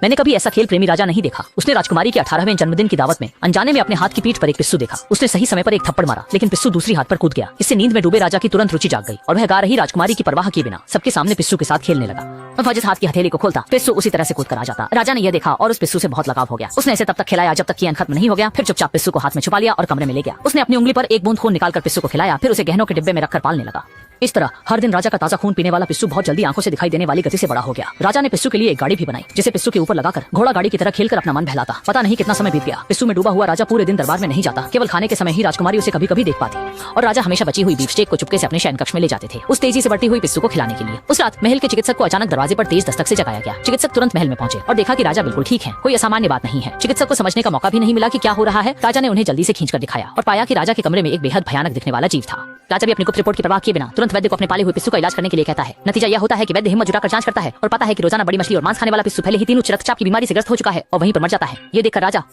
मैंने कभी ऐसा खेल प्रेमी राजा नहीं देखा। उसने राजकुमारी के 18वें जन्मदिन की दावत में अनजाने में अपने हाथ की पीठ पर एक पिस्सू देखा। उसने सही समय पर एक थप्पड़ मारा, लेकिन पिस्सू दूसरी हाथ पर कूद गया। इससे नींद में डूबे राजा की तुरंत रुचि जाग गई और वह गा रही राजकुमारी की परवाह किए बिना सबके सामने पिस्सू के साथ खेलने लगा। वह जिस हाथ की हथेली को खोलता, पिस्सू उसी तरह से कूद कर आ जाता। राजा ने यह देखा और उस पिस्सू से बहुत लगाव हो गया। उसने इसे तब तक खिलाया जब तक कि अन्न खत्म नहीं हो गया। फिर चुपचाप पिस्सू को हाथ में छुपा लिया और कमरे में ले गया। उसने अपनी उंगली पर एक बूंद खून निकालकर पिस्सू को खिलाया, फिर उसे गहनों के डिब्बे में रखकर पालने लगा। इस तरह हर दिन राजा का ताजा खून पीने वाला पिस्सू बहुत जल्दी आंखों से दिखाई देने वाली गति से बड़ा हो गया। राजा ने पिस्सू के लिए एक गाड़ी भी बनाई, जिसे पिस्सू के ऊपर लगाकर घोड़ा गाड़ी की तरह खेलकर अपना मन बहलाता। पता नहीं कितना समय बीत गया। पिस्सू में डूबा हुआ राजा पूरे दिन दरबार में नहीं जाता। केवल खाने के समय ही राजकुमारी उसे कभी कभी देख पाती और राजा हमेशा बची हुई बीफ स्टेक को चुपके से अपने शयन कक्ष में ले जाते थे, उस तेजी से बढ़ती हुई पिस्सू को खिलाने के लिए। उस रात महल के चिकित्सक को अचानक दरवाजे पर तेज दस्तक से जगाया गया। चिकित्सक तुरंत महल में पहुंचे और देखा कि राजा बिल्कुल ठीक है, कोई असामान्य बात नहीं है। चिकित्सक को समझने का मौका भी नहीं मिला कि क्या हो रहा है। राजा ने उन्हें जल्दी से खींचकर दिखाया और पाया कि राजा के कमरे में एक बेहद भयानक दिखने वाला जीव था। राजा भी अपनी गुप्त रिपोर्ट की परवाह किए बिना तुरंत वैद्य को अपने पाले हुए पिस्सू का इलाज करने के लिए कहता है। नतीजा यह होता है कि वैद्य हिम्मत जुटाकर जांच करता है और पता है कि रोजाना बड़ी मछली और मांस खाने वाला पिस्सू पहले ही 3 उच्च रक्तचाप की बीमारी से ग्रस्त हो चुका है और वहीं पर मर जाता है। ये देखकर राजा